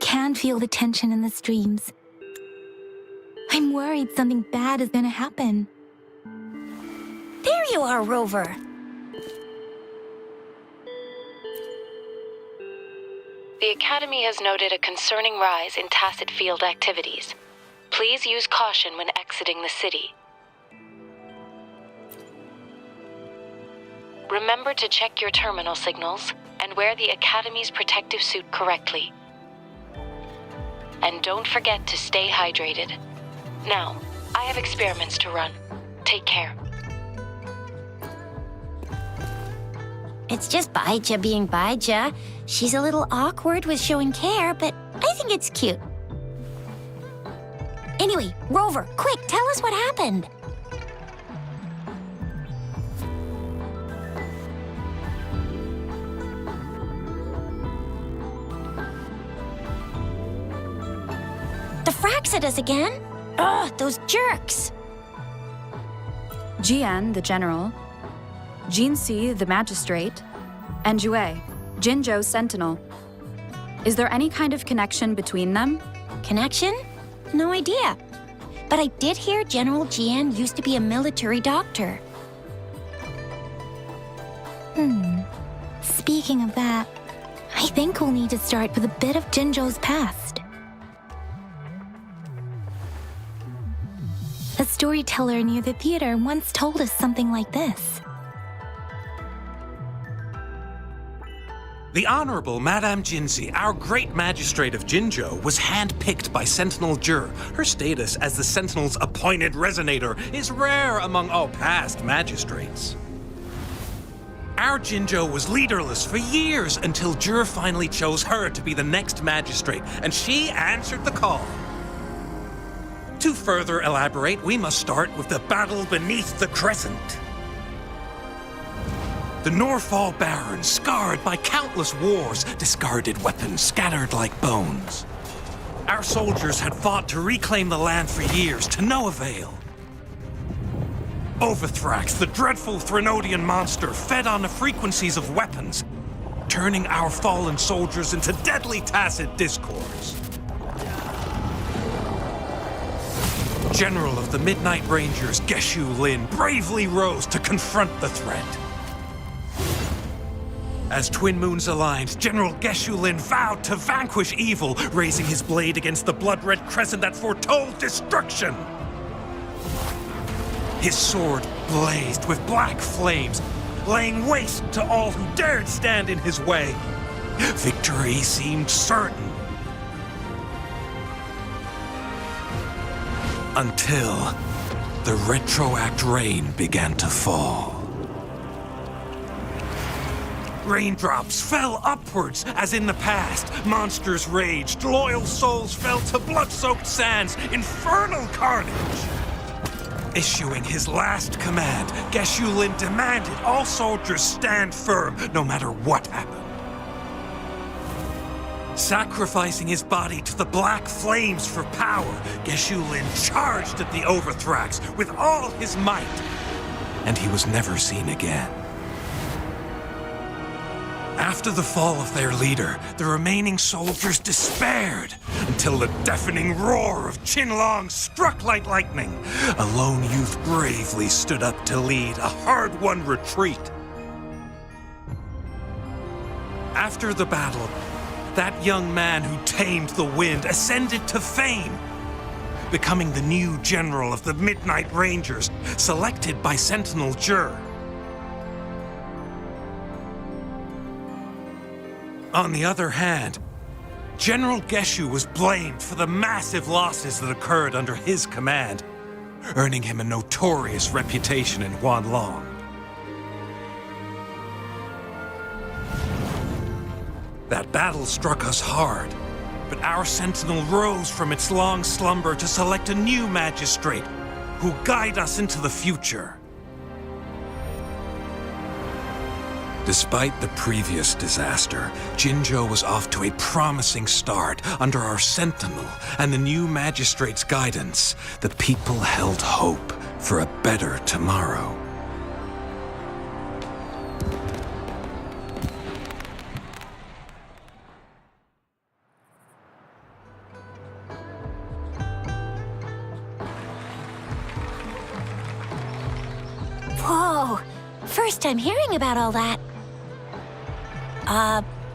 can feel the tension in the streams. I'm worried something bad is gonna happen. There you are, Rover. The Academy has noted a concerning rise in tacit field activities. Please use caution when exiting the city. Remember to check your terminal signals and wear the Academy's protective suit correctly. And don't forget to stay hydrated. Now, I have experiments to run. Take care. It's just Baija being Baija. She's a little awkward with showing care, but I think it's cute. Anyway, Rover, quick, tell us what happened. The fracks at us again? Ugh, those jerks! Jian, the general, Jinxi, the magistrate, and Jue, Jinzhou's sentinel. Is there any kind of connection between them? Connection? No idea. But I did hear General Jian used to be a military doctor. Speaking of that, I think we'll need to start with a bit of Jinzhou's past. A storyteller near the theater once told us something like this. The Honorable Madame Jinxi, our great magistrate of Jinzhou, was handpicked by Sentinel Jur. Her status as the Sentinel's appointed resonator is rare among all past magistrates. Our Jinzhou was leaderless for years until Jur finally chose her to be the next magistrate, and she answered the call. To further elaborate, we must start with the battle beneath the crescent. The Norfall Barons, scarred by countless wars, discarded weapons scattered like bones. Our soldiers had fought to reclaim the land for years, to no avail. Overthrax, the dreadful Threnodian monster, fed on the frequencies of weapons, turning our fallen soldiers into deadly tacit discords. General of the Midnight Rangers, Geshu Lin, bravely rose to confront the threat. As twin moons aligned, General Geshu Lin vowed to vanquish evil, raising his blade against the blood-red crescent that foretold destruction. His sword blazed with black flames, laying waste to all who dared stand in his way. Victory seemed certain. Until the retroact rain began to fall. Raindrops fell upwards, as in the past. Monsters raged, loyal souls fell to blood-soaked sands, infernal carnage. Issuing his last command, Geshu Lin demanded all soldiers stand firm, no matter what happened. Sacrificing his body to the black flames for power, Geshu Lin charged at the Overthrax with all his might, and he was never seen again. After the fall of their leader, the remaining soldiers despaired until the deafening roar of Qinlong struck like lightning. A lone youth bravely stood up to lead a hard-won retreat. After the battle, that young man who tamed the wind ascended to fame, becoming the new general of the Midnight Rangers, selected by Sentinel Jur. On the other hand, General Geshu was blamed for the massive losses that occurred under his command, earning him a notorious reputation in Huanglong. That battle struck us hard, but our sentinel rose from its long slumber to select a new magistrate who'll guide us into the future. Despite the previous disaster, Jinzhou was off to a promising start. Under our sentinel and the new magistrate's guidance, the people held hope for a better tomorrow. First time hearing about all that.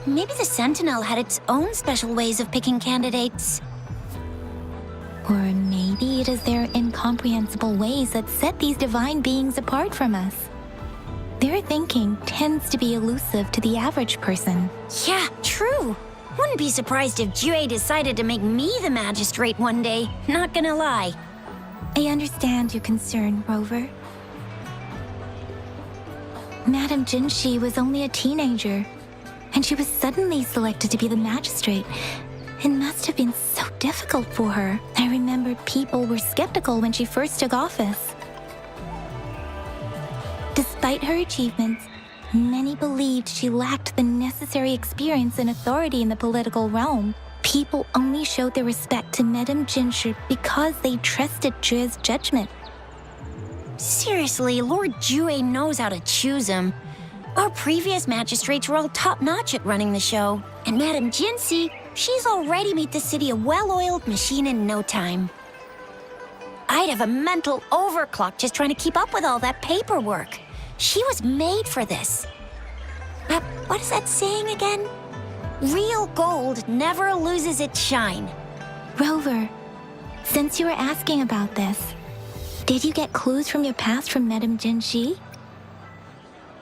Maybe the Sentinel had its own special ways of picking candidates. Or maybe it is their incomprehensible ways that set these divine beings apart from us. Their thinking tends to be elusive to the average person. Yeah, true. Wouldn't be surprised if Jue decided to make me the magistrate one day. Not gonna lie. I understand your concern, Rover. Madame Jinshi was only a teenager, and she was suddenly selected to be the magistrate. It must have been so difficult for her. I remember people were skeptical when she first took office. Despite her achievements, many believed she lacked the necessary experience and authority in the political realm. People only showed their respect to Madame Jinshi because they trusted Jue's judgment. Seriously, Lord Jue knows how to choose him. Our previous magistrates were all top-notch at running the show. And Madame Jinshi, she's already made the city a well-oiled machine in no time. I'd have a mental overclock just trying to keep up with all that paperwork. She was made for this. What is that saying again? Real gold never loses its shine. Rover, since you were asking about this, did you get clues from your past from Madame Jinshi?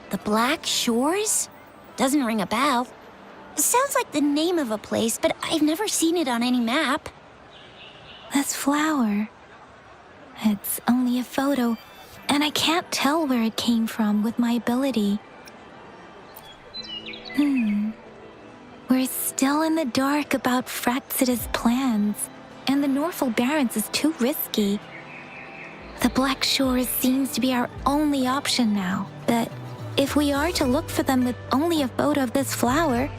The Black Shores? Doesn't ring a bell. Sounds like the name of a place, but I've never seen it on any map. This flower. It's only a photo, and I can't tell where it came from with my ability. We're still in the dark about Fraxida's plans, and the Norfolk Barrens is too risky. The Black Shores seems to be our only option now, but if we are to look for them with only a photo of this flower,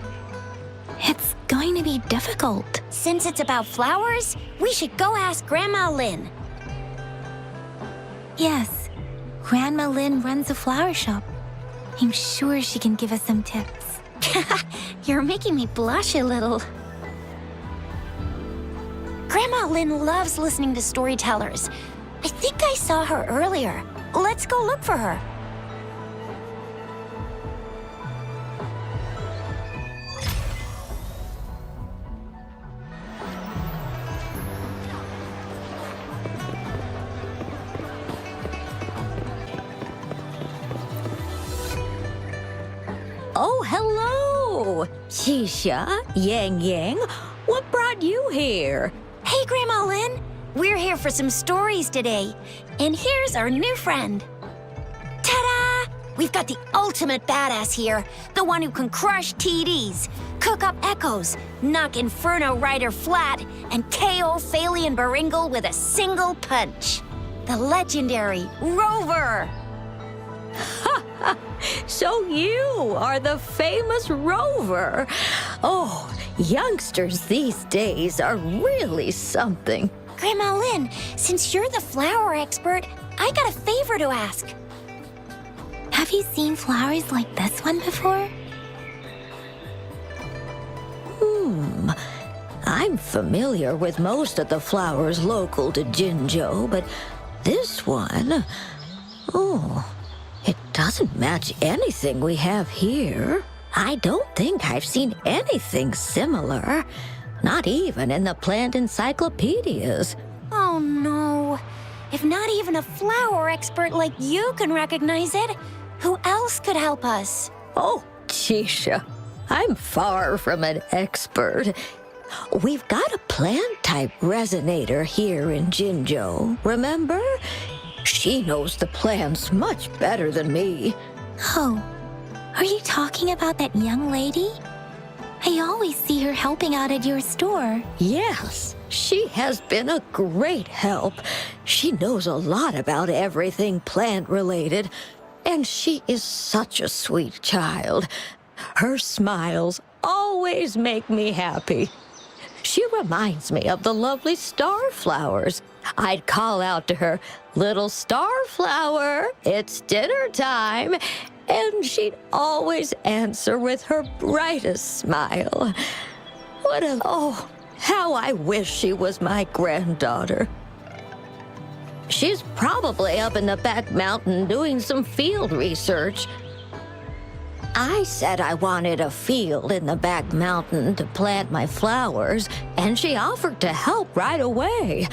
it's going to be difficult. Since it's about flowers, we should go ask Grandma Lynn. Yes, Grandma Lynn runs a flower shop. I'm sure she can give us some tips. You're making me blush a little. Grandma Lynn loves listening to storytellers. I think I saw her earlier. Let's go look for her. Oh, hello! Shisha, Yang Yang, what brought you here? Hey, Grandma Lynn. We're here for some stories today. And here's our new friend. Ta-da! We've got the ultimate badass here. The one who can crush TDs, cook up echoes, knock Inferno Rider flat, and KO Phalian Baringle with a single punch. The legendary Rover! So you are the famous Rover. Oh, youngsters these days are really something. Grandma Lynn, since you're the flower expert, I got a favor to ask. Have you seen flowers like this one before? I'm familiar with most of the flowers local to Jinzhou, but this one, it doesn't match anything we have here. I don't think I've seen anything similar, not even in the plant encyclopedias. Oh no. If not even a flower expert like you can recognize it, who else could help us? Oh, Chisha, I'm far from an expert. We've got a plant-type resonator here in Jinzhou, remember? She knows the plants much better than me. Oh, are you talking about that young lady? I always see her helping out at your store. Yes, she has been a great help. She knows a lot about everything plant-related, and she is such a sweet child. Her smiles always make me happy. She reminds me of the lovely starflowers. I'd call out to her, "Little starflower, it's dinner time," and she'd always answer with her brightest smile. How I wish she was my granddaughter. She's probably up in the back mountain doing some field research. I said I wanted a field in the back mountain to plant my flowers, and she offered to help right away.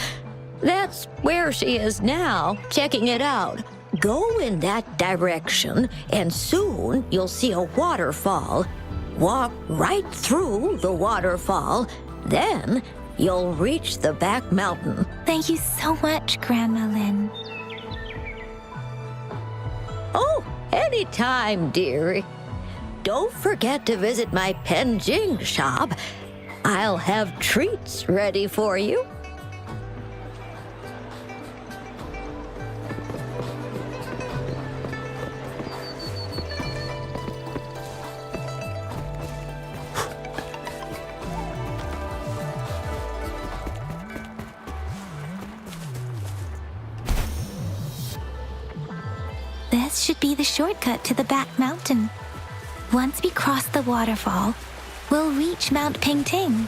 That's where she is now, checking it out. Go in that direction, and soon you'll see a waterfall. Walk right through the waterfall, then you'll reach the back mountain. Thank you so much, Grandma Lin. Oh, anytime, dearie. Don't forget to visit my Penjing shop. I'll have treats ready for you. This should be the shortcut to the back mountain. Once we cross the waterfall, we'll reach Mount Pingting.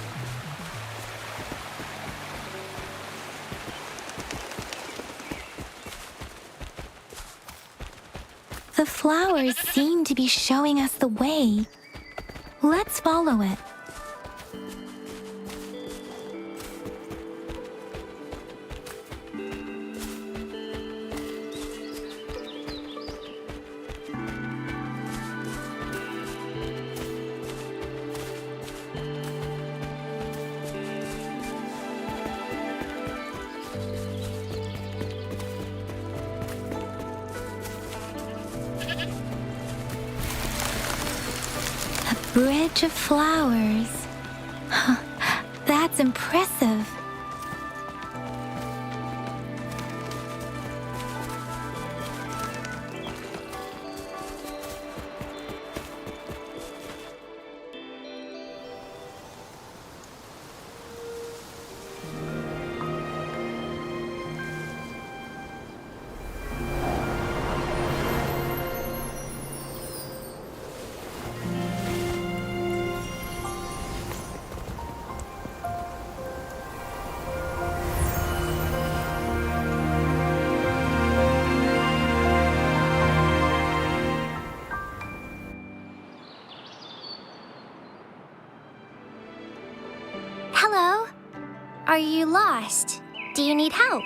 The flowers seem to be showing us the way. Let's follow it. Bridge of flowers. That's impressive. Hello? Are you lost? Do you need help?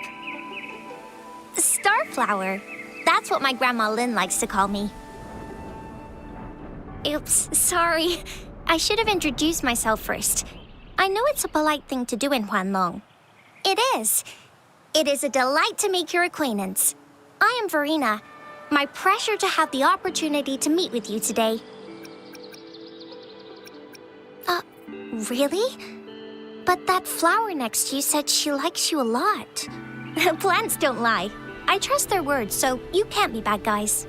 Starflower. That's what my Grandma Lin likes to call me. Oops, sorry. I should have introduced myself first. I know it's a polite thing to do in Huanglong. It is. It is a delight to make your acquaintance. I am Verena. My pleasure to have the opportunity to meet with you today. Really? But that flower next to you said she likes you a lot. Plants don't lie. I trust their words, so you can't be bad guys.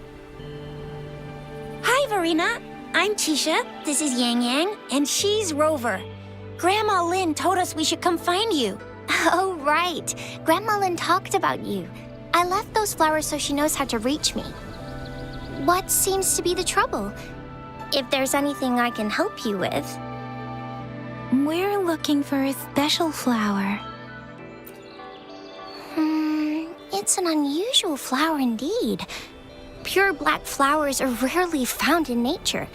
Hi, Verena. I'm Tisha. This is Yang Yang, and she's Rover. Grandma Lin told us we should come find you. Oh, right. Grandma Lin talked about you. I left those flowers so she knows how to reach me. What seems to be the trouble? If there's anything I can help you with. We're looking for a special flower. It's an unusual flower indeed. Pure black flowers are rarely found in nature.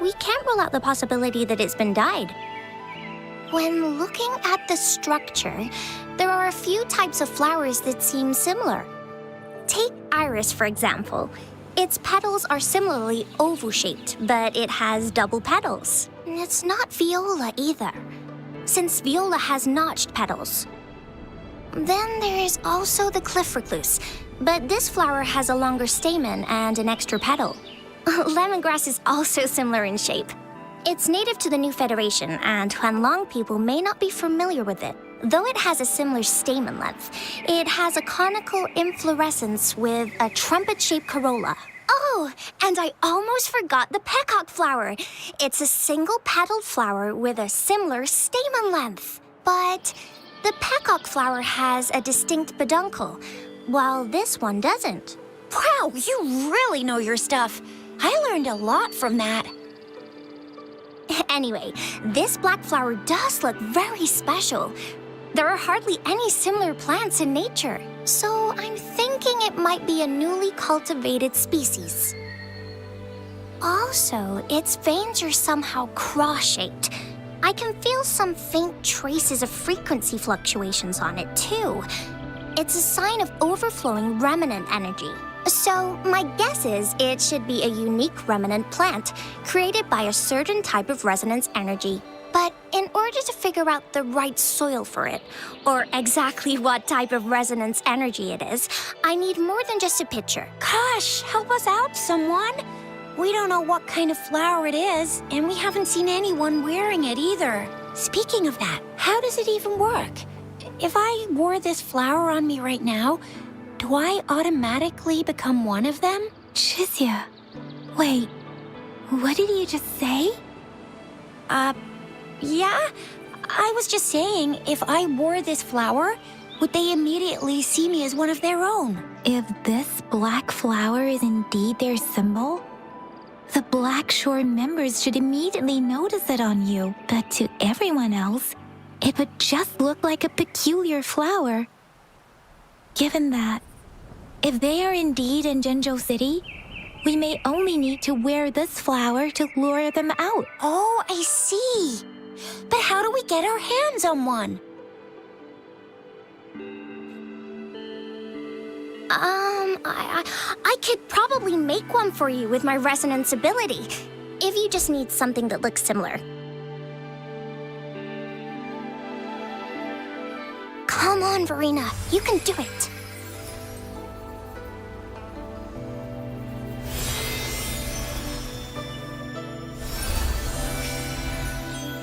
We can't rule out the possibility that it's been dyed. When looking at the structure, there are a few types of flowers that seem similar. Take iris, for example. Its petals are similarly oval-shaped, but it has double petals. It's not viola either, since viola has notched petals. Then there is also the cliff recluse, but this flower has a longer stamen and an extra petal. Lemongrass is also similar in shape. It's native to the New Federation, and Huanglong people may not be familiar with it. Though it has a similar stamen length, it has a conical inflorescence with a trumpet-shaped corolla. Oh, and I almost forgot the peacock flower. It's a single-petaled flower with a similar stamen length. But the peacock flower has a distinct peduncle, while this one doesn't. Wow, you really know your stuff. I learned a lot from that. Anyway, this black flower does look very special. There are hardly any similar plants in nature, so I'm thinking it might be a newly cultivated species. Also, its veins are somehow cross-shaped. I can feel some faint traces of frequency fluctuations on it, too. It's a sign of overflowing remnant energy. So, my guess is it should be a unique remnant plant created by a certain type of resonance energy. But in order to figure out the right soil for it, or exactly what type of resonance energy it is, I need more than just a picture. Gosh, help us out, someone. We don't know what kind of flower it is, and we haven't seen anyone wearing it either. Speaking of that, how does it even work? If I wore this flower on me right now, do I automatically become one of them? Chizia, wait, what did you just say? Yeah? I was just saying, if I wore this flower, would they immediately see me as one of their own? If this black flower is indeed their symbol, the Black Shore members should immediately notice it on you. But to everyone else, it would just look like a peculiar flower. Given that, if they are indeed in Jinzhou City, we may only need to wear this flower to lure them out. Oh, I see. But how do we get our hands on one? I could probably make one for you with my resonance ability, if you just need something that looks similar. Come on, Verena, you can do it.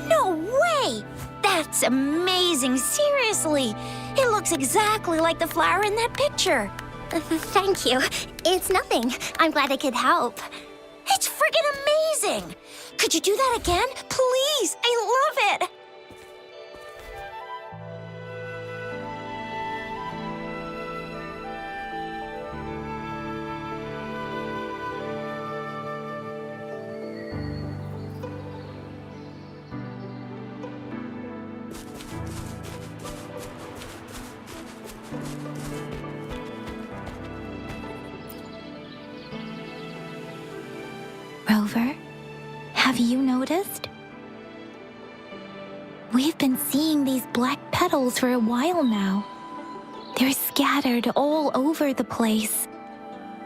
No way! That's amazing, seriously! It looks exactly like the flower in that picture. Thank you. It's nothing. I'm glad I could help. It's friggin' amazing! Could you do that again? Please! I love it! Rover, have you noticed? We've been seeing these black petals for a while now. They're scattered all over the place.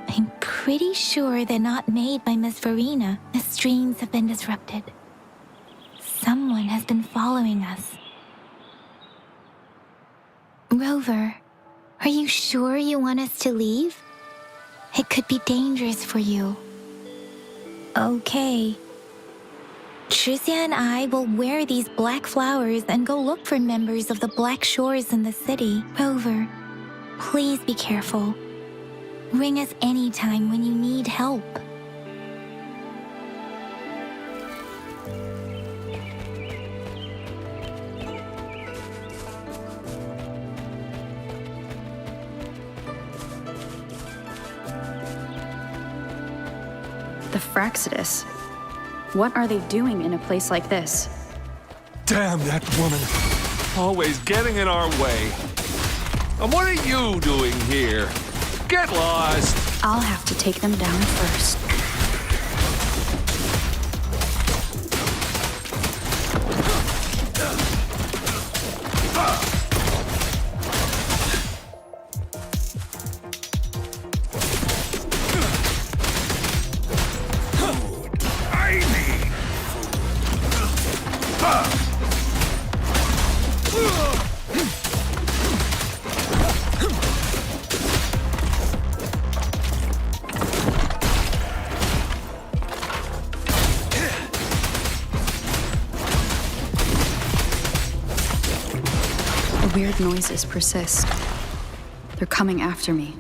I'm pretty sure they're not made by Miss Verena. The streams have been disrupted. Someone has been following us. Rover, are you sure you want us to leave? It could be dangerous for you. Okay. Tricia and I will wear these black flowers and go look for members of the Black Shores in the city. Rover, please be careful. Ring us anytime when you need help. The Fraxidus. What are they doing in a place like this? Damn that woman. Always getting in our way. And what are you doing here? Get lost. I'll have to take them down first. The weird noises persist. They're coming after me.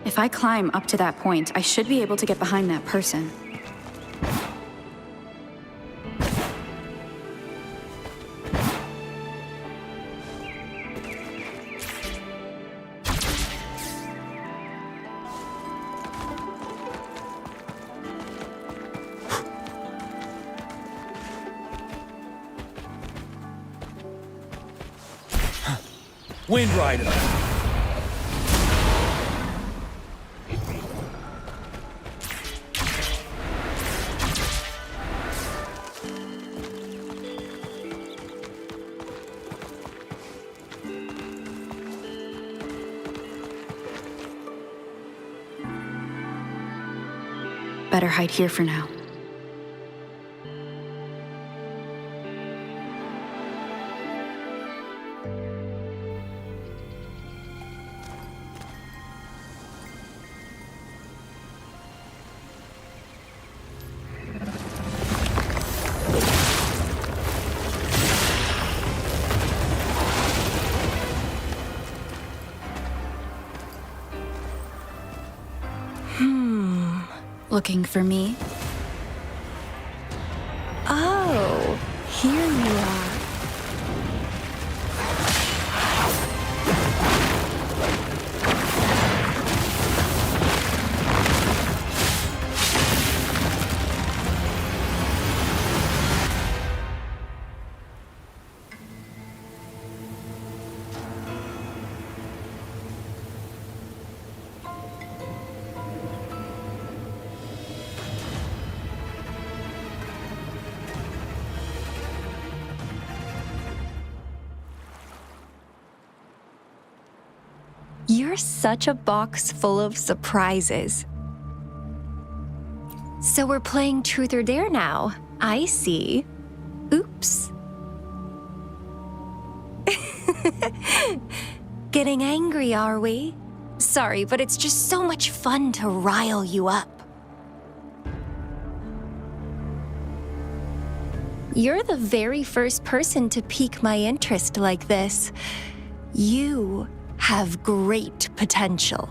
If I climb up to that point, I should be able to get behind that person. Wind Rider. Better hide here for now. Looking for me? Oh, here you are. You're such a box full of surprises. So we're playing Truth or Dare now. I see. Oops. Getting angry, are we? Sorry, but it's just so much fun to rile you up. You're the very first person to pique my interest like this. You have great potential.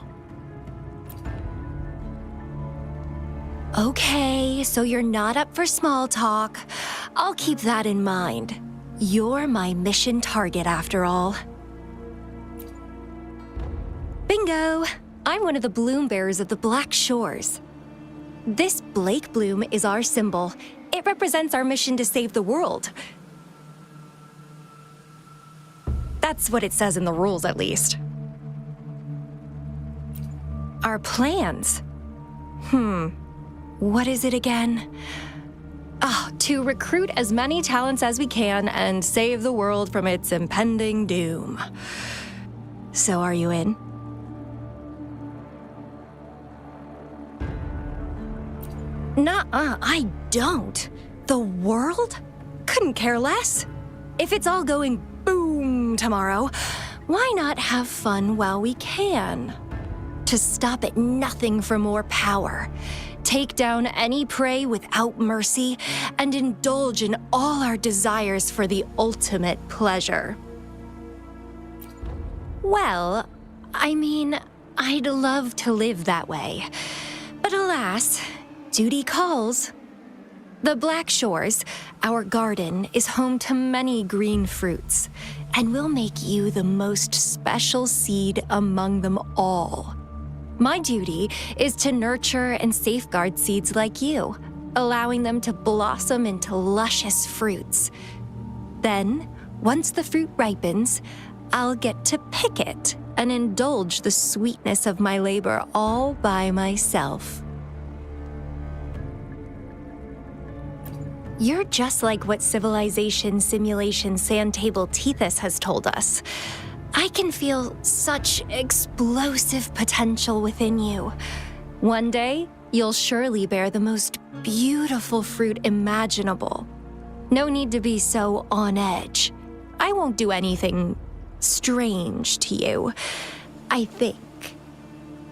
Okay, so you're not up for small talk. I'll keep that in mind. You're my mission target after all. Bingo! I'm one of the bloom bearers of the Black Shores. This Blake bloom is our symbol. It represents our mission to save the world. That's what it says in the rules, at least. Our plans? What is it again? To recruit as many talents as we can and save the world from its impending doom. So are you in? Nuh-uh, I don't. The world? Couldn't care less. If it's all going boom tomorrow, why not have fun while we can? To stop at nothing for more power, take down any prey without mercy, and indulge in all our desires for the ultimate pleasure. Well, I mean, I'd love to live that way. But alas, duty calls. The Black Shores, our garden, is home to many green fruits, and we'll make you the most special seed among them all. My duty is to nurture and safeguard seeds like you, allowing them to blossom into luscious fruits. Then, once the fruit ripens, I'll get to pick it and indulge the sweetness of my labor all by myself. You're just like what Civilization Simulation Sandtable Tethys has told us. I can feel such explosive potential within you. One day, you'll surely bear the most beautiful fruit imaginable. No need to be so on edge. I won't do anything strange to you, I think.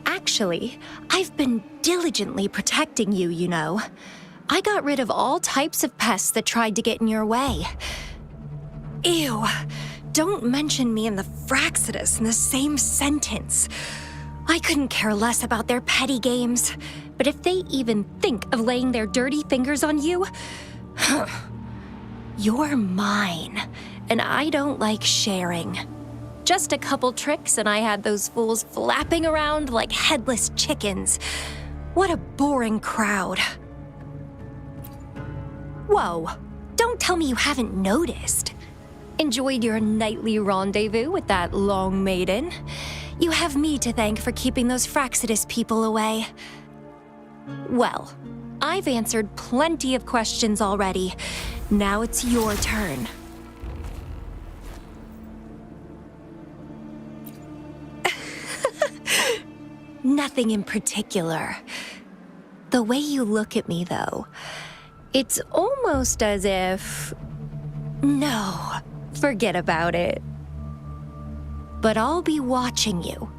Actually, I've been diligently protecting you, you know. I got rid of all types of pests that tried to get in your way. Ew. Don't mention me and the Fraxidus in the same sentence. I couldn't care less about their petty games. But if they even think of laying their dirty fingers on you, you're mine. And I don't like sharing. Just a couple tricks and I had those fools flapping around like headless chickens. What a boring crowd. Whoa, don't tell me you haven't noticed. Enjoyed your nightly rendezvous with that long maiden? You have me to thank for keeping those Fraxidus people away. Well, I've answered plenty of questions already. Now it's your turn. Nothing in particular. The way you look at me, though, it's almost as if... No, forget about it. But I'll be watching you.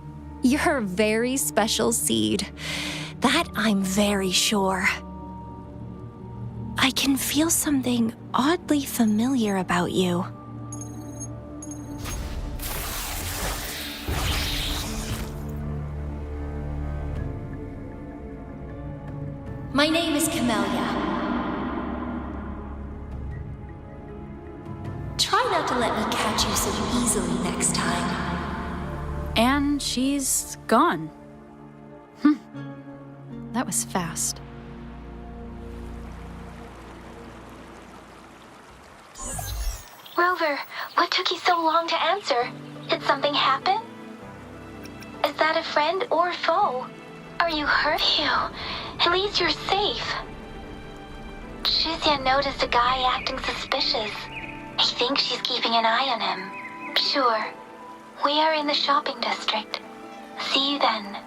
You're a very special seed. That I'm very sure. I can feel something oddly familiar about you. My name is Camellia. Try not to let me catch you so easily next time. And she's gone. That was fast. Rover, what took you so long to answer? Did something happen? Is that a friend or foe? Are you hurt? Phew. At least you're safe. Shizia noticed a guy acting suspicious. I think she's keeping an eye on him. Sure. We are in the shopping district. See you then.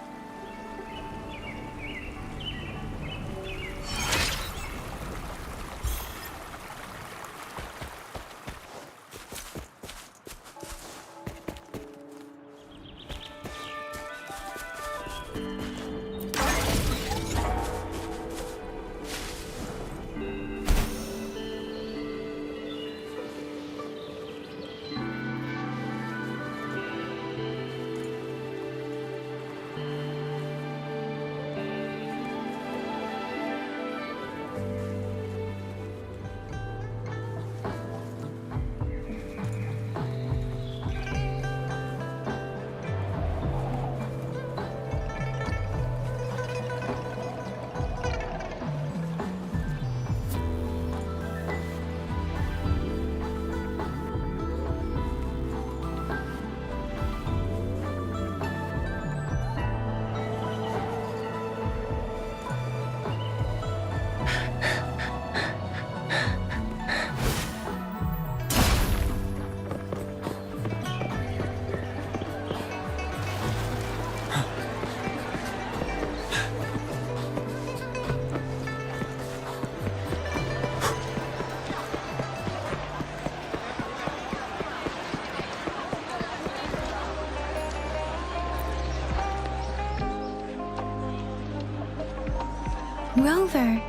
Rover,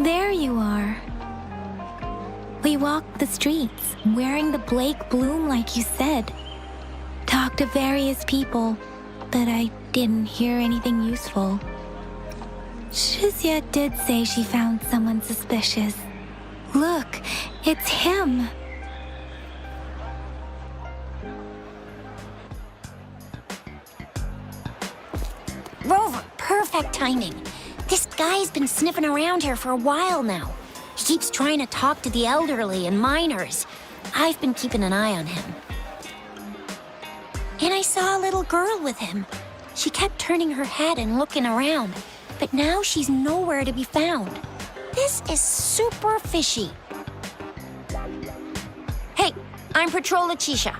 there you are. We walked the streets, wearing the Blake bloom like you said. Talked to various people, but I didn't hear anything useful. Shizia did say she found someone suspicious. Look, it's him. Rover, perfect timing. This guy's been sniffing around here for a while now. He keeps trying to talk to the elderly and minors. I've been keeping an eye on him. And I saw a little girl with him. She kept turning her head and looking around, but now she's nowhere to be found. This is super fishy. Hey, I'm Patrol Letitia.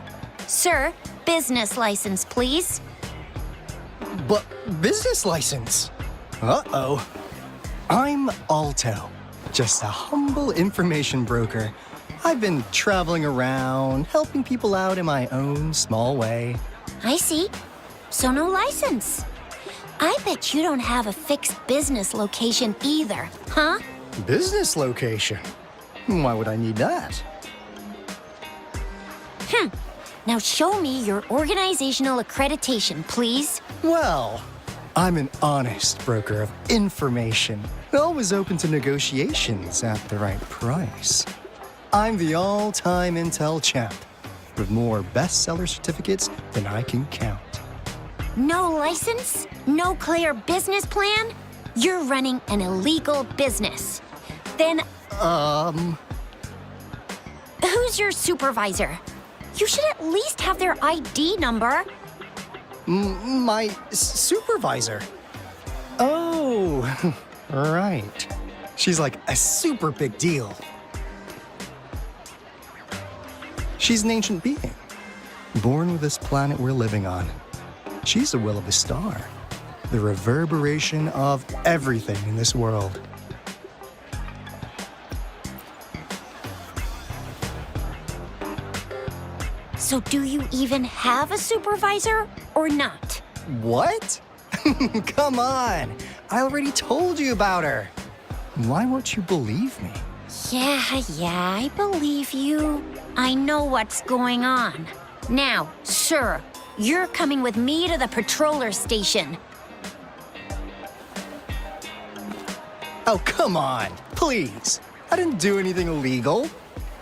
Sir, business license, please. But business license? Uh-oh. I'm Alto, just a humble information broker. I've been traveling around, helping people out in my own small way. I see. So no license. I bet you don't have a fixed business location either, huh? Business location? Why would I need that? Now show me your organizational accreditation, please. Well, I'm an honest broker of information, always open to negotiations at the right price. I'm the all-time intel champ, with more bestseller certificates than I can count. No license? No clear business plan? You're running an illegal business. Then who's your supervisor? You should at least have their ID number. My supervisor? Oh, right. She's like a super big deal. She's an ancient being, born with this planet we're living on. She's the will of a star, the reverberation of everything in this world. So do you even have a supervisor or not? What? Come on! I already told you about her. Why won't you believe me? Yeah, I believe you. I know what's going on. Now, sir, you're coming with me to the patroller station. Oh, come on, please. I didn't do anything illegal.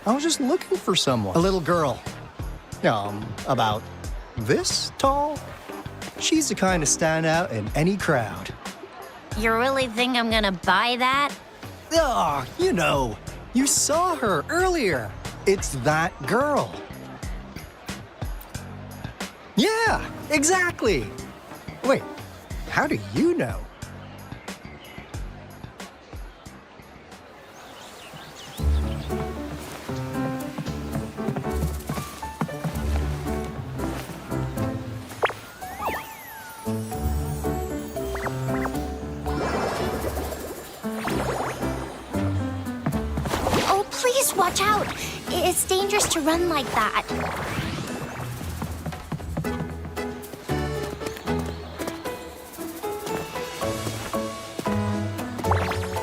I was just looking for someone. A little girl. About this tall. She's the kind to stand out in any crowd. You really think I'm gonna buy that? Ah, you saw her earlier. It's that girl. Yeah, exactly. Wait, how do you know? Oh, please watch out. It's dangerous to run like that.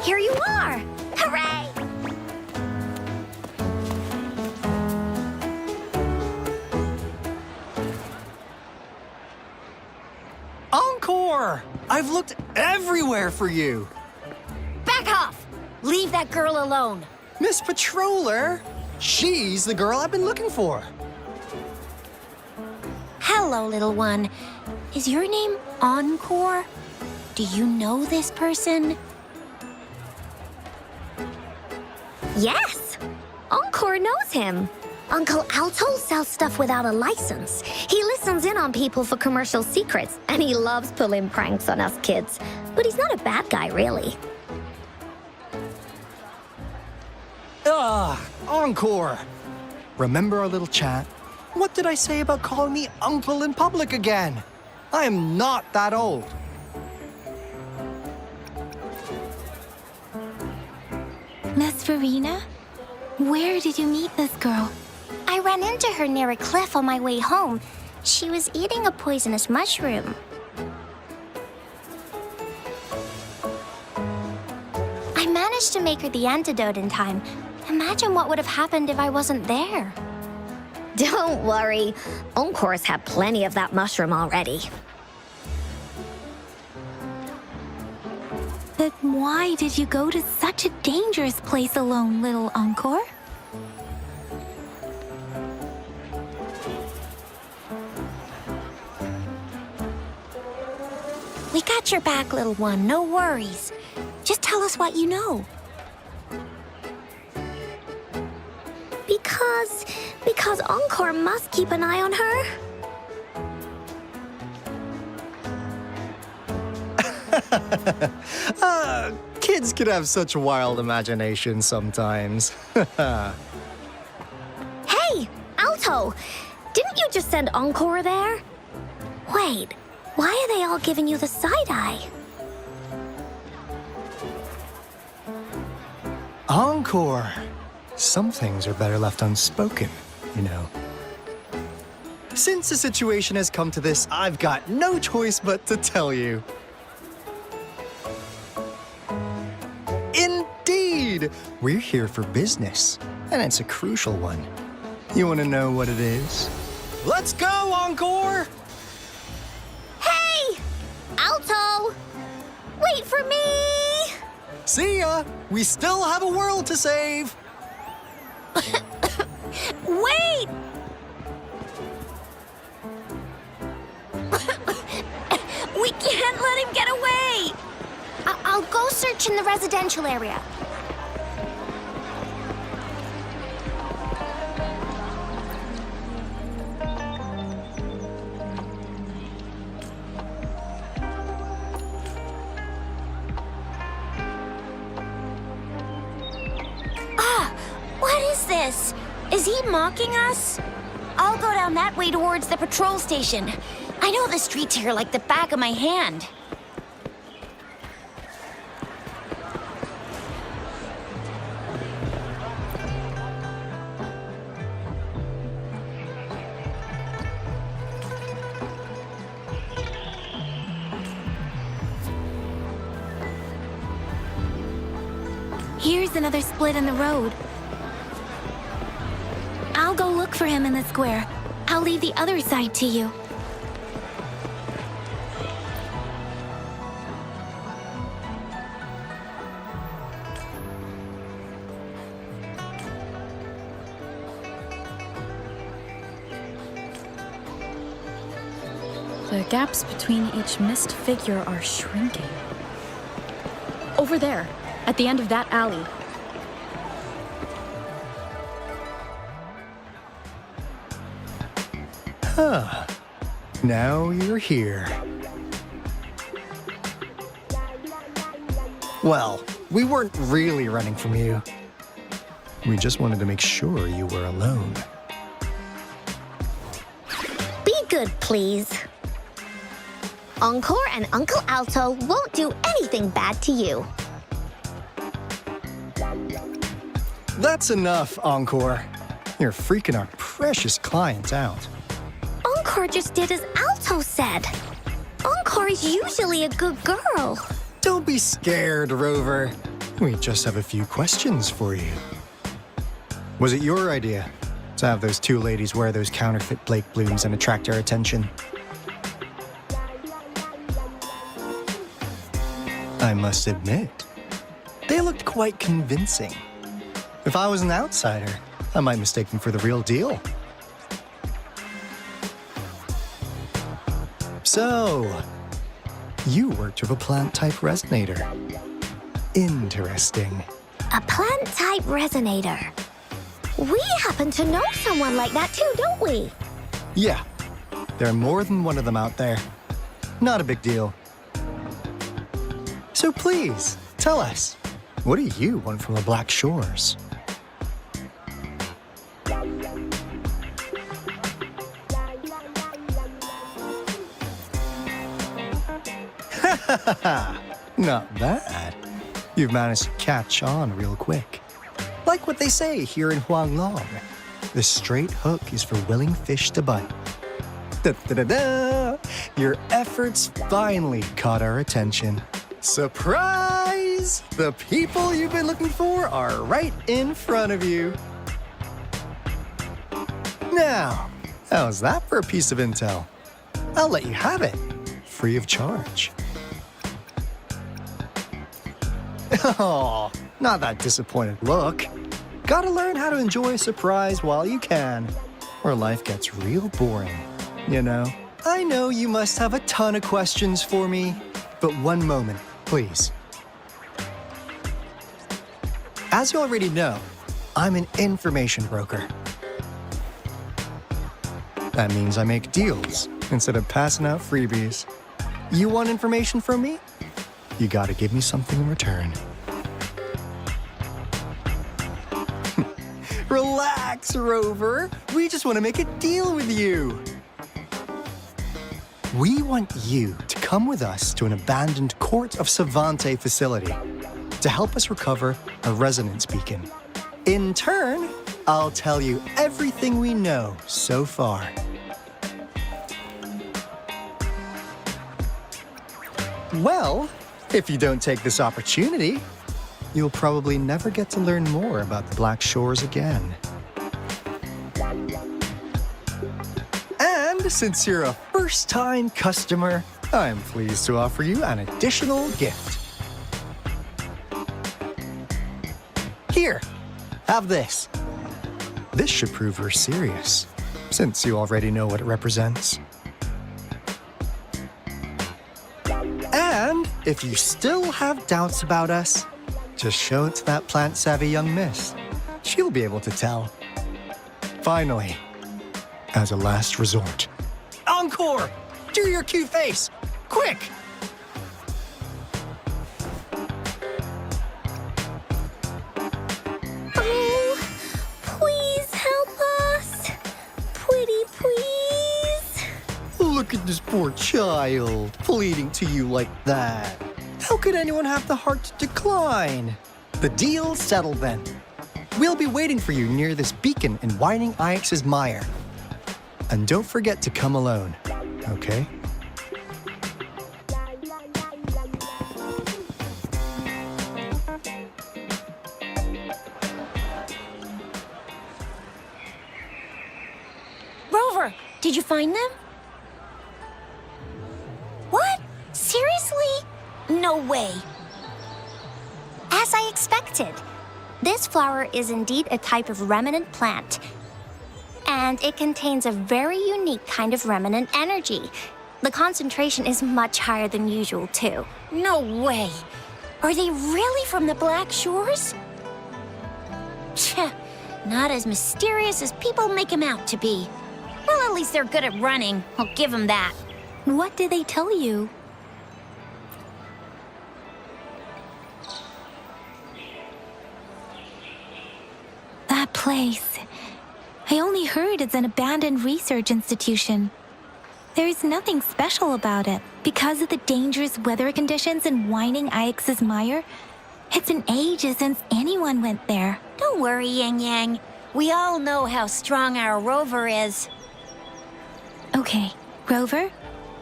Here you are! Hooray! Encore! I've looked everywhere for you. Back off! Leave that girl alone. Miss Patroller, she's the girl I've been looking for. Hello, little one. Is your name Encore? Do you know this person? Yes! Encore knows him. Uncle Alto sells stuff without a license. He listens in on people for commercial secrets, and he loves pulling pranks on us kids. But he's not a bad guy, really. Encore! Remember our little chat? What did I say about calling me uncle in public again? I am not that old. Miss Verena? Where did you meet this girl? I ran into her near a cliff on my way home. She was eating a poisonous mushroom. I managed to make her the antidote in time. Imagine what would have happened if I wasn't there. Don't worry. Encore's had plenty of that mushroom already. But why did you go to such a dangerous place alone, little Encore? We got your back, little one. No worries. Just tell us what you know. Because Encore must keep an eye on her. Kids can have such wild imaginations sometimes. Hey, Alto! Didn't you just send Encore there? Wait, why are they all giving you the side-eye? Encore! Some things are better left unspoken, you know. Since the situation has come to this, I've got no choice but to tell you. Indeed! We're here for business, and it's a crucial one. You want to know what it is? Let's go, Encore! Hey! Alto! See ya! We still have a world to save! Wait! We can't let him get away! I'll go search in the residential area. What is this? Is he mocking us? I'll go down that way towards the patrol station. I know the streets here like the back of my hand. Here's another split in the road. I'll go look for him in the square. I'll leave the other side to you. The gaps between each missed figure are shrinking. Over there, at the end of that alley. Huh. Now you're here. Well, we weren't really running from you. We just wanted to make sure you were alone. Be good, please. Encore and Uncle Alto won't do anything bad to you. That's enough, Encore. You're freaking our precious clients out. Encore just did as Alto said. Encore is usually a good girl. Don't be scared, Rover. We just have a few questions for you. Was it your idea to have those two ladies wear those counterfeit Blake blooms and attract our attention? I must admit, they looked quite convincing. If I was an outsider, I might mistake them for the real deal. So, you worked with a plant-type resonator. Interesting. A plant-type resonator. We happen to know someone like that too, don't we? Yeah, there are more than one of them out there. Not a big deal. So please, tell us, what do you want from the Black Shores? Not bad. You've managed to catch on real quick. Like what they say here in Huanglong, the straight hook is for willing fish to bite. Da-da-da-da! Your efforts finally caught our attention. Surprise! The people you've been looking for are right in front of you. Now, how's that for a piece of intel? I'll let you have it, free of charge. Oh, not that disappointed look. Gotta learn how to enjoy a surprise while you can, or life gets real boring, you know? I know you must have a ton of questions for me, but one moment, please. As you already know, I'm an information broker. That means I make deals instead of passing out freebies. You want information from me? You gotta give me something in return. Relax, Rover. We just want to make a deal with you. We want you to come with us to an abandoned Court of Savante facility to help us recover a resonance beacon. In turn, I'll tell you everything we know so far. Well, if you don't take this opportunity, you'll probably never get to learn more about the Black Shores again. And since you're a first-time customer, I'm pleased to offer you an additional gift. Here, have this. This should prove her serious, since you already know what it represents. And if you still have doubts about us, just show it to that plant-savvy young miss. She'll be able to tell. Finally, as a last resort. Encore! Do your cute face! Quick! Oh, please help us. Pretty please. Look at this poor child, pleading to you like that. How could anyone have the heart to decline? The deal's settled then. We'll be waiting for you near this beacon in Whining Ix's mire. And don't forget to come alone, okay? Rover, did you find them? What? Seriously? No way. As I expected. This flower is indeed a type of remnant plant. And it contains a very unique kind of remnant energy. The concentration is much higher than usual, too. No way. Are they really from the Black Shores? Tch, not as mysterious as people make them out to be. Well, at least they're good at running. I'll give them that. What did they tell you? That place. I only heard it's an abandoned research institution. There's nothing special about it. Because of the dangerous weather conditions in Whining Ix's mire, it's been ages since anyone went there. Don't worry, Yang Yang. We all know how strong our Rover is. Okay, Rover,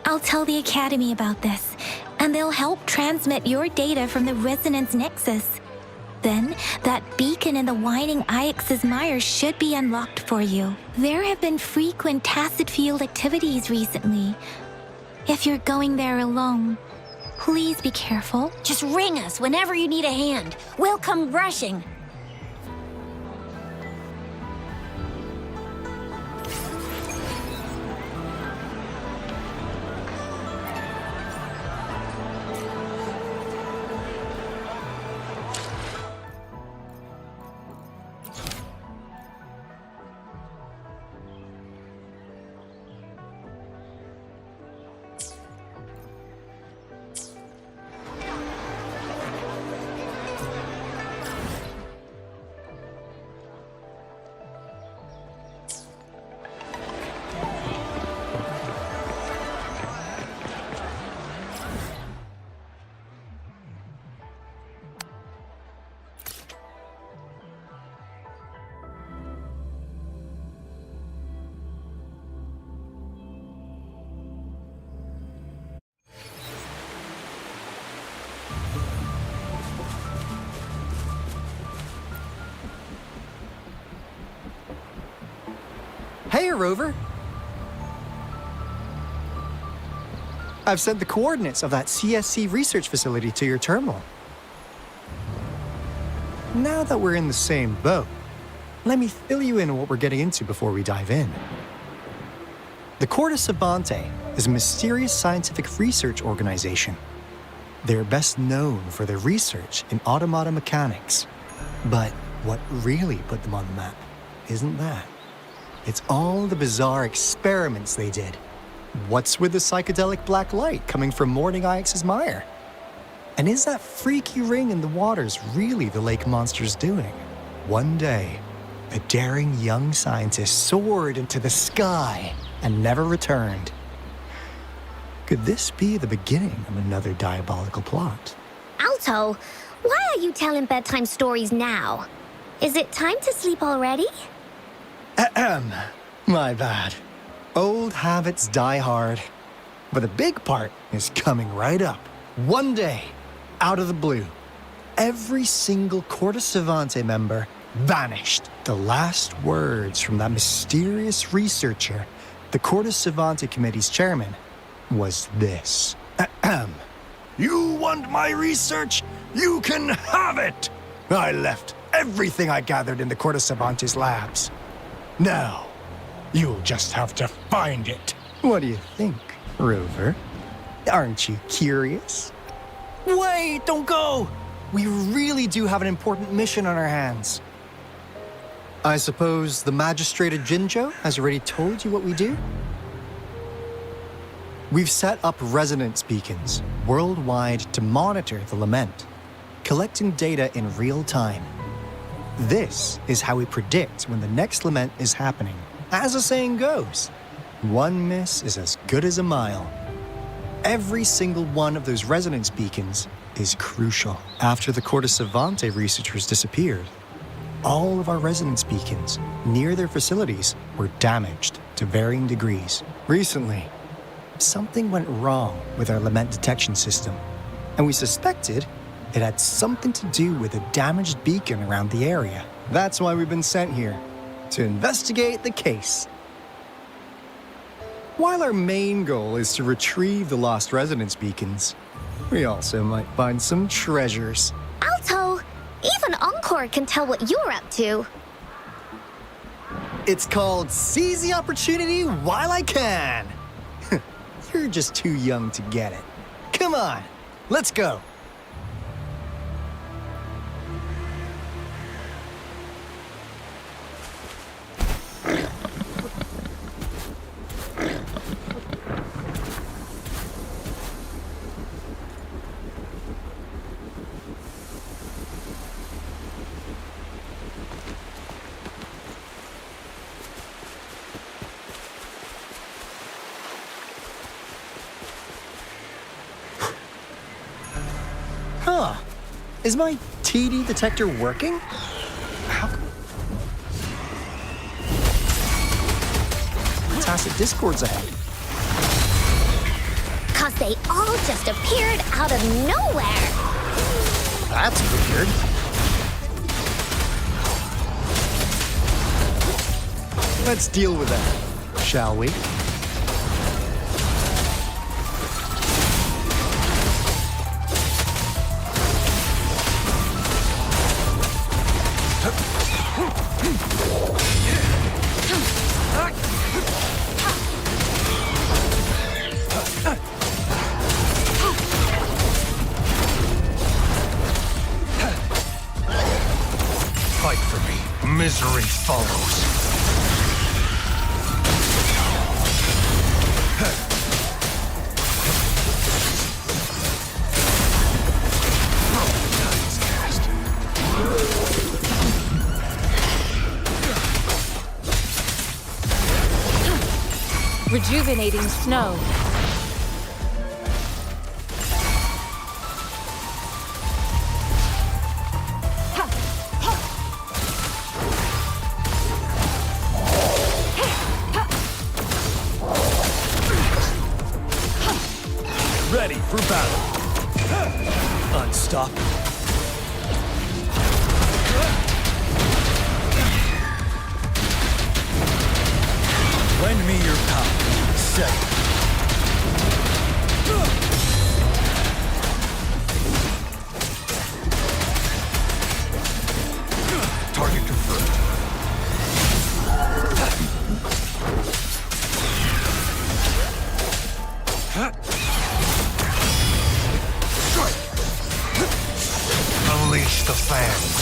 I'll tell the Academy about this, and they'll help transmit your data from the Resonance Nexus. Then, that beacon in the Whining Ix's mire should be unlocked for you. There have been frequent tacit field activities recently. If you're going there alone, please be careful. Just ring us whenever you need a hand. We'll come rushing. Hey, Rover! I've sent the coordinates of that CSC research facility to your terminal. Now that we're in the same boat, let me fill you in on what we're getting into before we dive in. The Corte Savante is a mysterious scientific research organization. They're best known for their research in automata mechanics. But what really put them on the map isn't that. It's all the bizarre experiments they did. What's with the psychedelic black light coming from Whining Ix's mire? And is that freaky ring in the waters really the lake monster's doing? One day, a daring young scientist soared into the sky and never returned. Could this be the beginning of another diabolical plot? Alto, why are you telling bedtime stories now? Is it time to sleep already? Ahem. My bad. Old habits die hard. But the big part is coming right up. One day, out of the blue, every single Corte Savante member vanished. The last words from that mysterious researcher, the Corte Savante Committee's chairman, was this. Ahem. You want my research? You can have it! I left everything I gathered in the Corte Savantes labs. Now, you'll just have to find it. What do you think, Rover? Aren't you curious? Wait, don't go! We really do have an important mission on our hands. I suppose the magistrate at Jinzhou has already told you what we do? We've set up resonance beacons worldwide to monitor the lament, collecting data in real time. This is how we predict when the next lament is happening. As the saying goes, one miss is as good as a mile. Every single one of those resonance beacons is crucial. After the Corte Savante researchers disappeared, all of our resonance beacons near their facilities were damaged to varying degrees. Recently, something went wrong with our lament detection system, and we suspected it had something to do with a damaged beacon around the area. That's why we've been sent here, to investigate the case. While our main goal is to retrieve the lost resonance beacons, we also might find some treasures. Alto, even Encore can tell what you're up to. It's called Seize the Opportunity While I Can. You're just too young to get it. Come on, let's go. Huh. Is my TD detector working? How come... Tacit Discord's ahead. 'Cause they all just appeared out of nowhere. That's weird. Let's deal with that, shall we? Fight for me. Misery follows. Rejuvenating snow. Ready for battle. Unstoppable. Lend me your power. Set it. Target confirmed. Unleash the fans.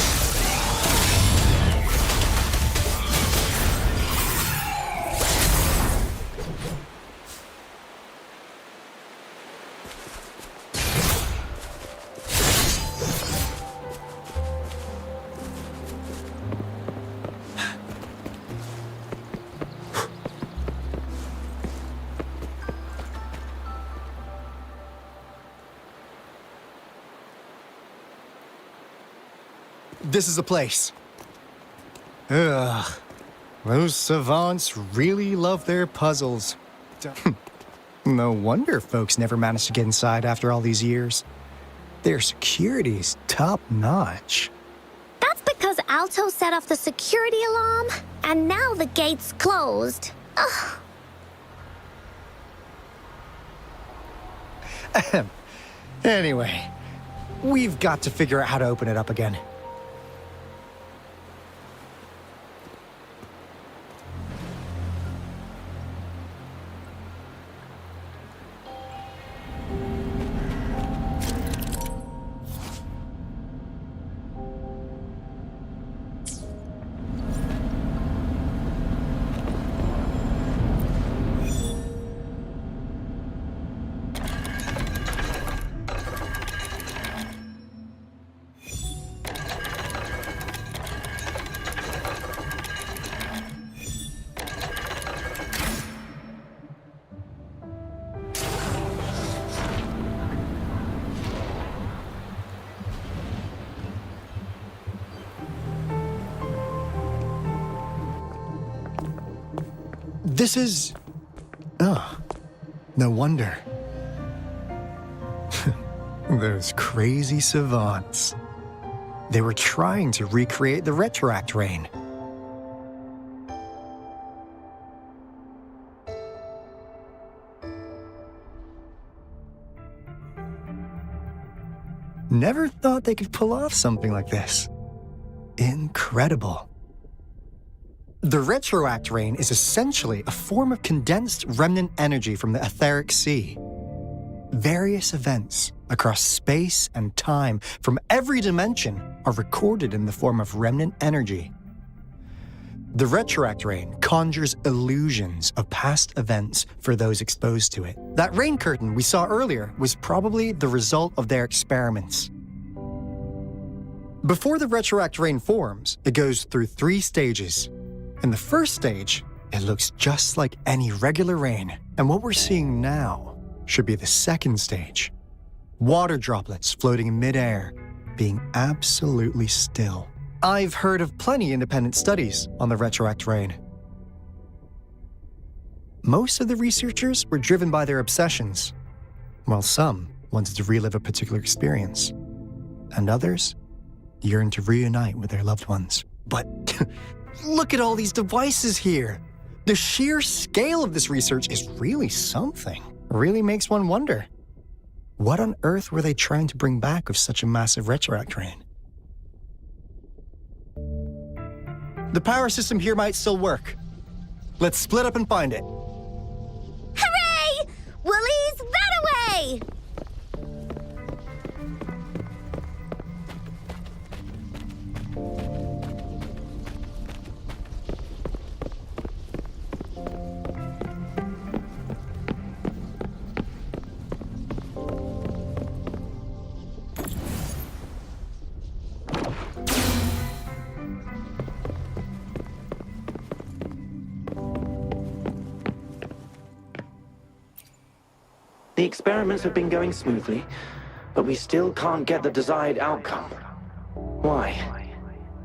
This is the place. Ugh. Those savants really love their puzzles. No wonder folks never managed to get inside after all these years. Their security's top-notch. That's because Alto set off the security alarm, and now the gate's closed. Ugh. Anyway, we've got to figure out how to open it up again. This is... Oh, no wonder. Those crazy savants. They were trying to recreate the retroact rain. Never thought they could pull off something like this. Incredible. The retroact rain is essentially a form of condensed remnant energy from the etheric sea. Various events across space and time from every dimension are recorded in the form of remnant energy. The retroact rain conjures illusions of past events for those exposed to it. That rain curtain we saw earlier was probably the result of their experiments. Before the retroact rain forms, it goes through 3 stages. In the first stage, it looks just like any regular rain, and what we're seeing now should be the second stage. Water droplets floating in midair, being absolutely still. I've heard of plenty independent studies on the retroact rain. Most of the researchers were driven by their obsessions, while some wanted to relive a particular experience, and others yearned to reunite with their loved ones. But look at all these devices here. The sheer scale of this research is really something. Really makes one wonder. What on earth were they trying to bring back with such a massive retroact rain? The power system here might still work. Let's split up and find it. Hooray! Woolies, that away! The experiments have been going smoothly, but we still can't get the desired outcome. Why?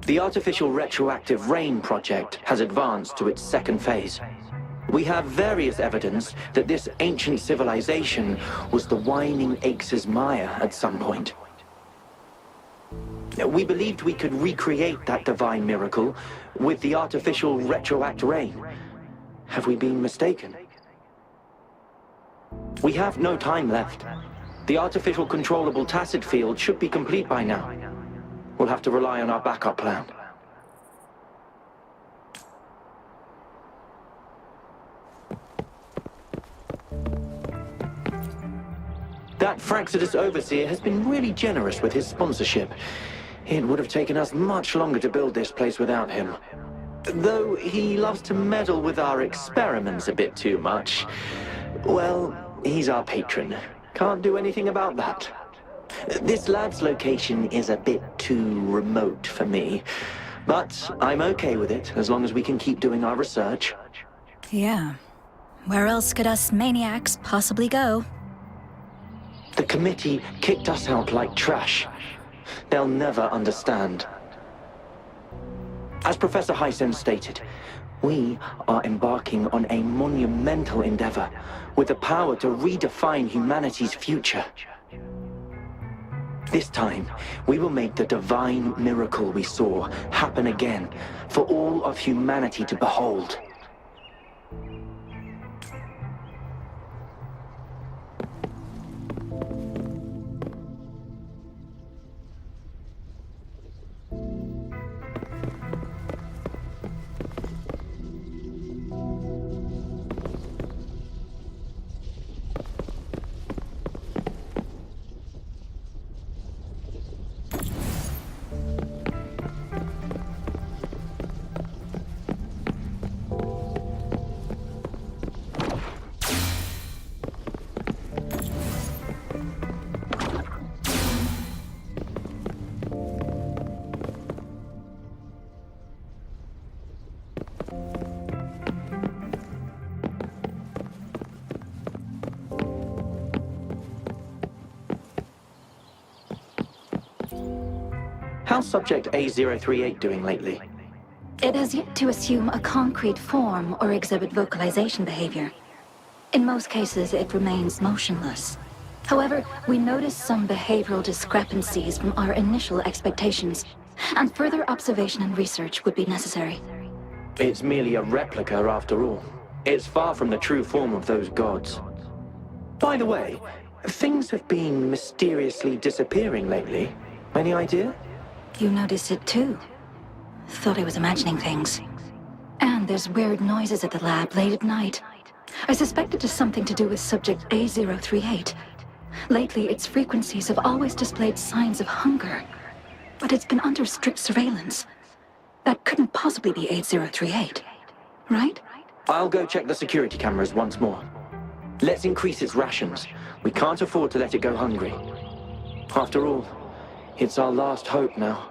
The artificial retroactive rain project has advanced to its second phase. We have various evidence that this ancient civilization was the Whining Aches' Maya at some point. We believed we could recreate that divine miracle with the artificial retroact rain. Have we been mistaken? We have no time left. The artificial controllable tacit field should be complete by now. We'll have to rely on our backup plan. That Fraxidus Overseer has been really generous with his sponsorship. It would have taken us much longer to build this place without him. Though he loves to meddle with our experiments a bit too much. Well, he's our patron. Can't do anything about that. This lab's location is a bit too remote for me. But I'm okay with it, as long as we can keep doing our research. Yeah. Where else could us maniacs possibly go? The committee kicked us out like trash. They'll never understand. As Professor Hysen stated, we are embarking on a monumental endeavor with the power to redefine humanity's future. This time, we will make the divine miracle we saw happen again for all of humanity to behold. How's Subject A038 doing lately? It has yet to assume a concrete form or exhibit vocalization behavior. In most cases, it remains motionless. However, we notice some behavioral discrepancies from our initial expectations, and further observation and research would be necessary. It's merely a replica after all. It's far from the true form of those gods. By the way, things have been mysteriously disappearing lately. Any idea? You noticed it too. Thought I was imagining things. And there's weird noises at the lab late at night. I suspect it is something to do with subject A038. Lately, its frequencies have always displayed signs of hunger. But it's been under strict surveillance. That couldn't possibly be 8038, right? I'll go check the security cameras once more. Let's increase its rations. We can't afford to let it go hungry. After all, it's our last hope now.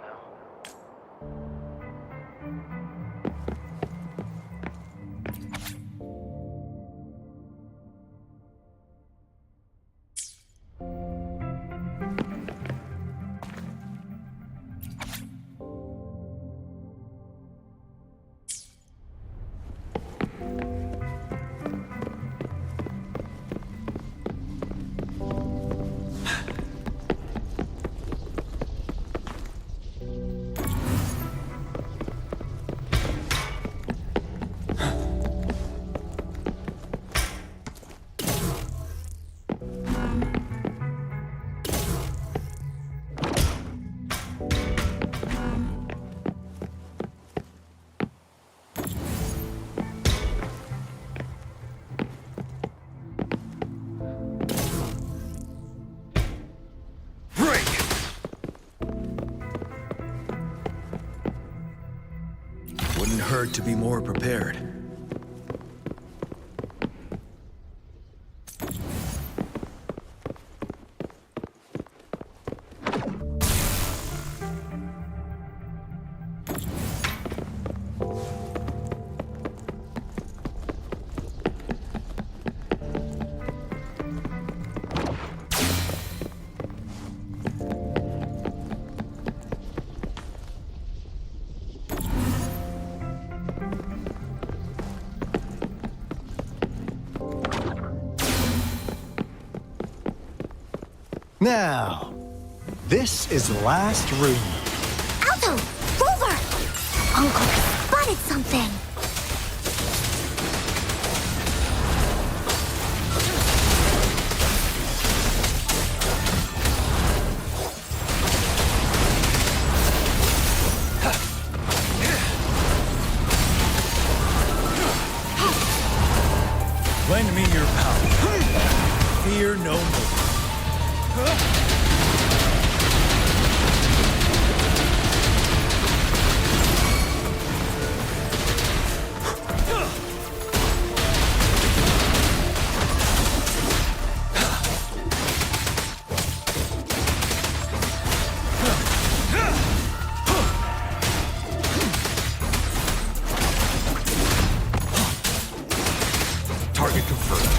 Wouldn't hurt to be more prepared. Now, this is the last room. Alto! Rover! Uncle spotted something! Lend me your power. Fear no more. Target confirmed.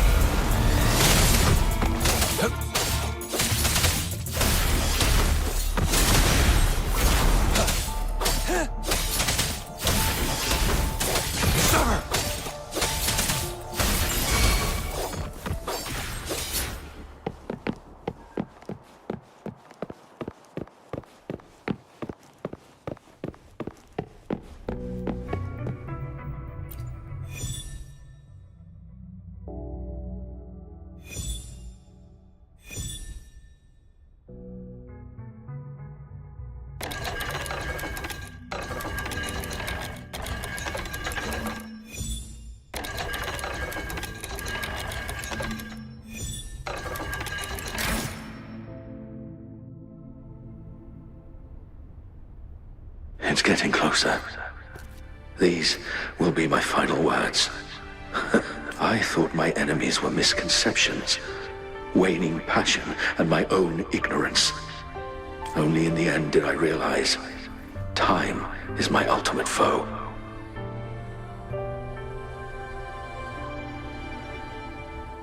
It's getting closer. These will be my final words. I thought my enemies were misconceptions, waning passion, and my own ignorance. Only in the end did I realize time is my ultimate foe.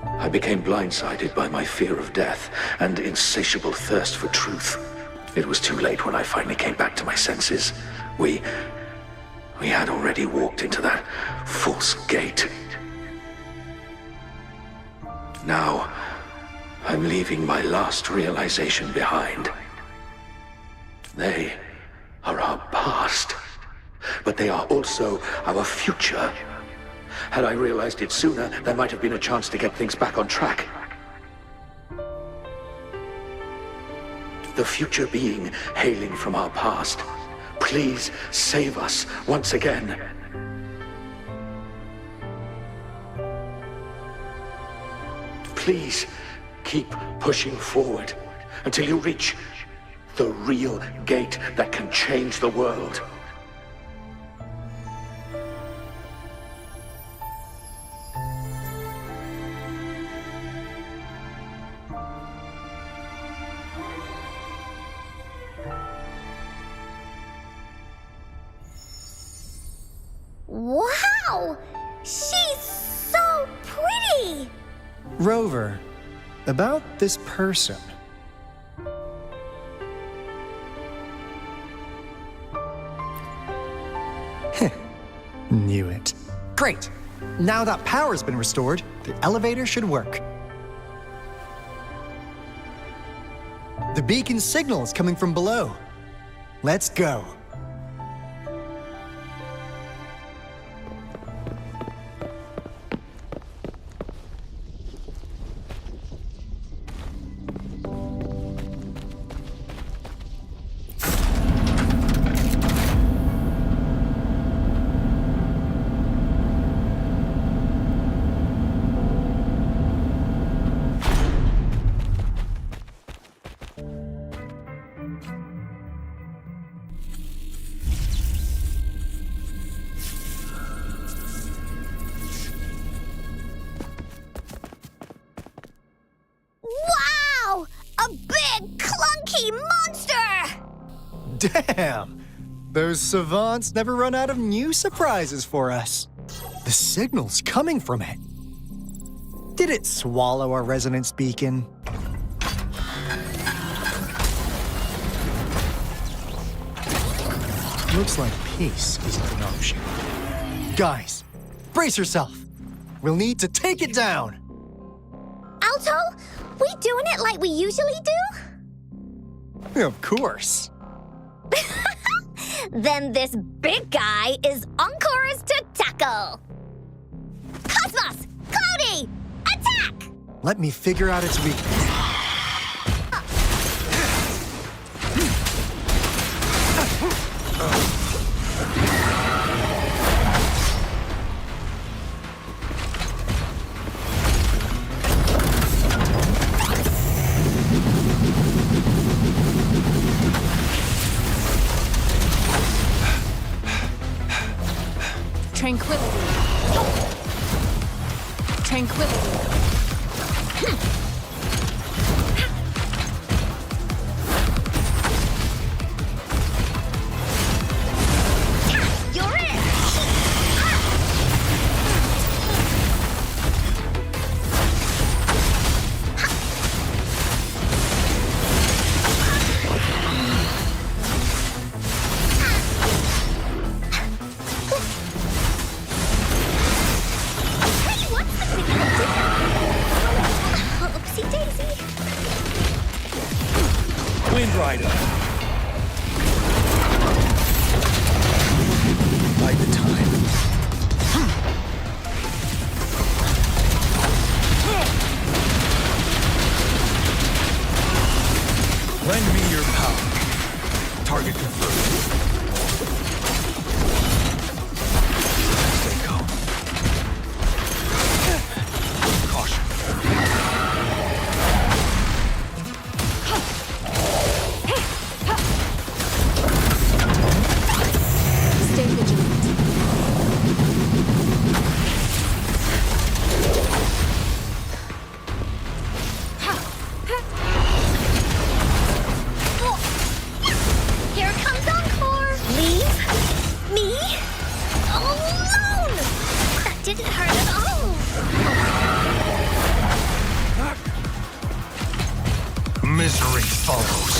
I became blindsided by my fear of death and insatiable thirst for truth. It was too late when I finally came back to my senses. we had already walked into that false gate. Now, I'm leaving my last realization behind. They are our past, but they are also our future. Had I realized it sooner, there might have been a chance to get things back on track. The future being hailing from our past, please save us once again. Please keep pushing forward until you reach the real gate that can change the world. Wow! She's so pretty! Rover, about this person. Knew it. Great! Now that power's been restored, the elevator should work. The beacon signal is coming from below. Let's go. Wow! A big, clunky monster! Damn! Those savants never run out of new surprises for us. The signal's coming from it. Did it swallow our resonance beacon? Looks like peace isn't an option. Guys, brace yourself. We'll need to take it down. Alto, we doing it like we usually do? Of course. Then this big guy is Encore's to tackle. Cosmos! Cloudy! Attack! Let me figure out its weakness. Tranquility. Tranquility. You're in! Oopsie daisy. Wind Rider. Bide the time. Lend me your power. Target confirmed. Stay calm. Caution. Stay vigilant. Here comes Encore. Leave me alone. That didn't hurt at all. Misery follows.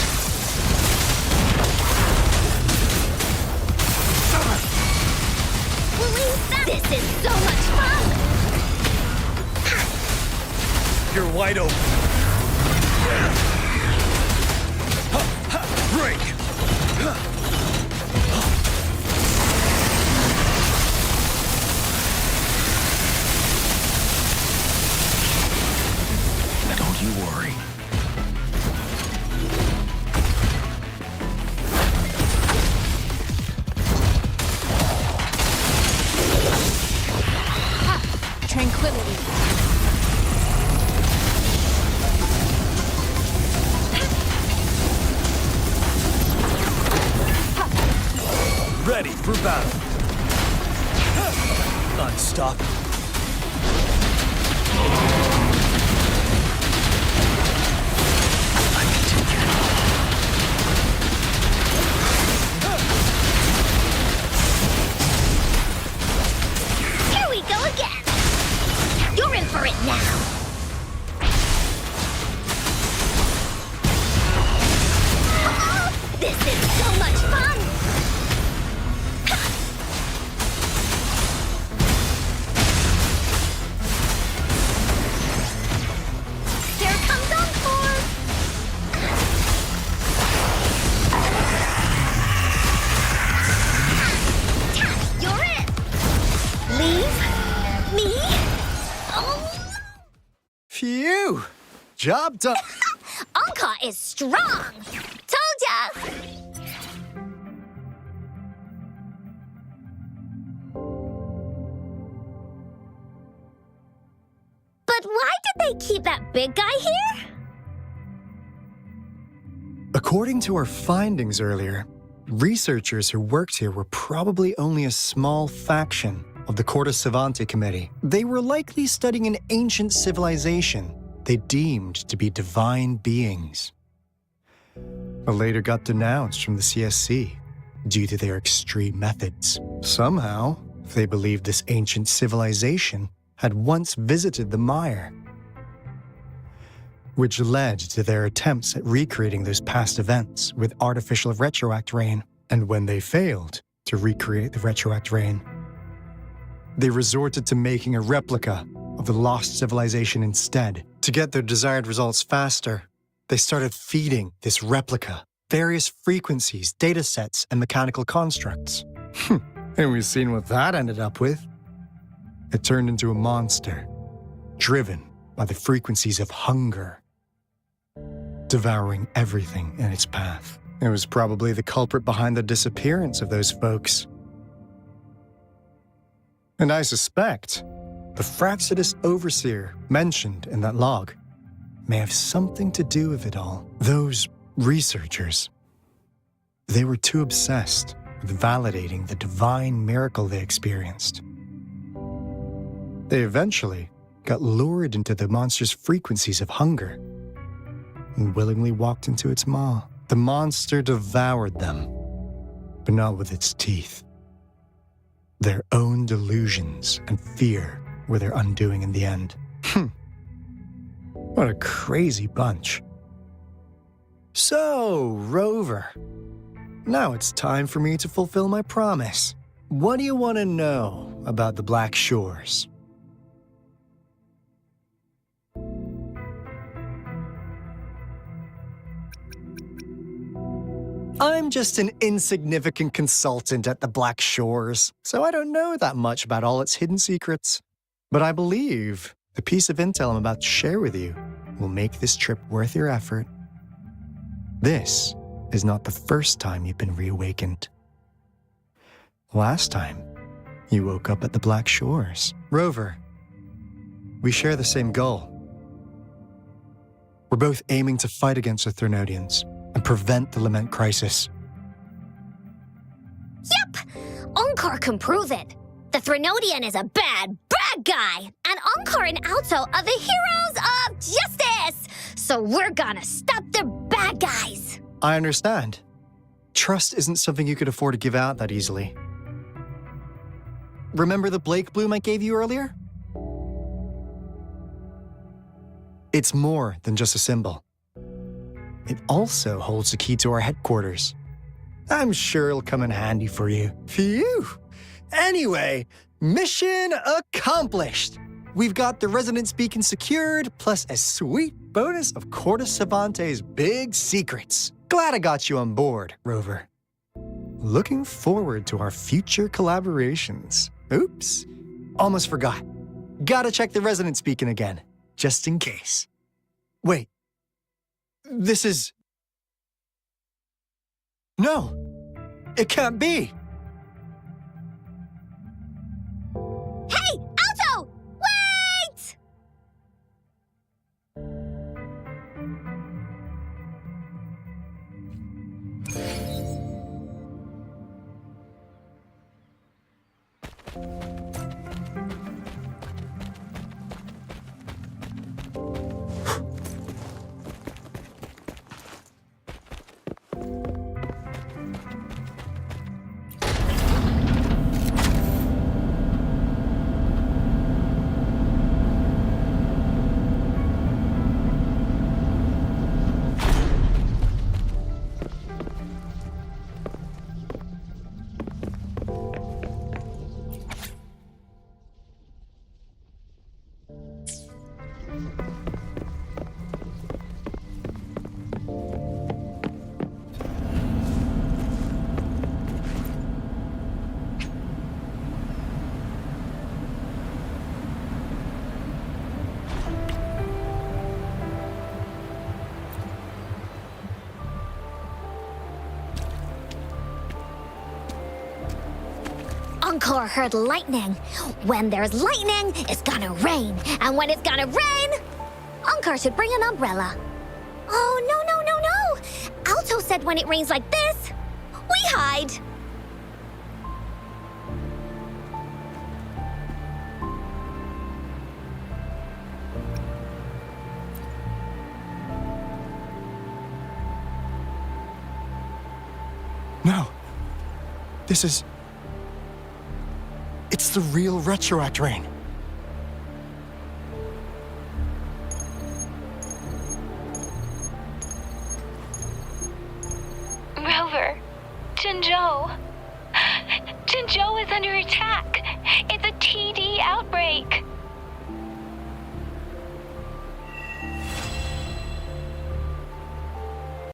This is so much fun! You're wide open. Break! Don't you worry. Tranquility. Ready for battle. Unstoppable. I can take it. Here we go again! You're in for it now! Oh, this is so much fun! Here comes Encore! You're it! Leave me alone! Phew! Job done. Encore is strong! Told ya! But why did they keep that big guy here? According to our findings earlier, researchers who worked here were probably only a small faction of the Corte Savante Committee. They were likely studying an ancient civilization they deemed to be divine beings, but later got denounced from the CSC due to their extreme methods. Somehow, they believed this ancient civilization had once visited the mire, which led to their attempts at recreating those past events with artificial retroact rain. And when they failed to recreate the retroact rain, they resorted to making a replica of the lost civilization instead. To get their desired results faster, they started feeding this replica various frequencies, data sets, and mechanical constructs. And we've seen what that ended up with. It turned into a monster, driven by the frequencies of hunger, devouring everything in its path. It was probably the culprit behind the disappearance of those folks. And I suspect the Fraxidus Overseer mentioned in that log may have something to do with it all. Those researchers, they were too obsessed with validating the divine miracle they experienced. They eventually got lured into the monster's frequencies of hunger and willingly walked into its maw. The monster devoured them, but not with its teeth. Their own delusions and fear were their undoing in the end. What a crazy bunch. So, Rover, now it's time for me to fulfill my promise. What do you want to know about the Black Shores? I'm just an insignificant consultant at the Black Shores, so I don't know that much about all its hidden secrets. But I believe the piece of intel I'm about to share with you will make this trip worth your effort. This is not the first time you've been reawakened. Last time, you woke up at the Black Shores. Rover, we share the same goal. We're both aiming to fight against the Threnodians and prevent the Lament Crisis. Yep! Encore can prove it. The Threnodian is a bad, bad guy, and Encore and Alto are the heroes of justice! So we're gonna stop the bad guys! I understand. Trust isn't something you could afford to give out that easily. Remember the Blake bloom I gave you earlier? It's more than just a symbol. It also holds the key to our headquarters. I'm sure it'll come in handy for you. Phew! Anyway, Mission accomplished! We've got the resonance beacon secured, plus a sweet bonus of Cortus Savante's big secrets. Glad I got you on board, Rover. Looking forward to our future collaborations. Oops, almost forgot. Gotta check the resonance beacon again, just in case. Wait, this is... No, it can't be. Hey, Alto! Wait! Encore heard lightning. When there's lightning, it's gonna rain. And when it's gonna rain, Encore should bring an umbrella. Oh, no. Alto said when it rains like this, we hide. No, this is... It's the real Retroact rain. Rover, Jinzhou is under attack. It's a TD outbreak.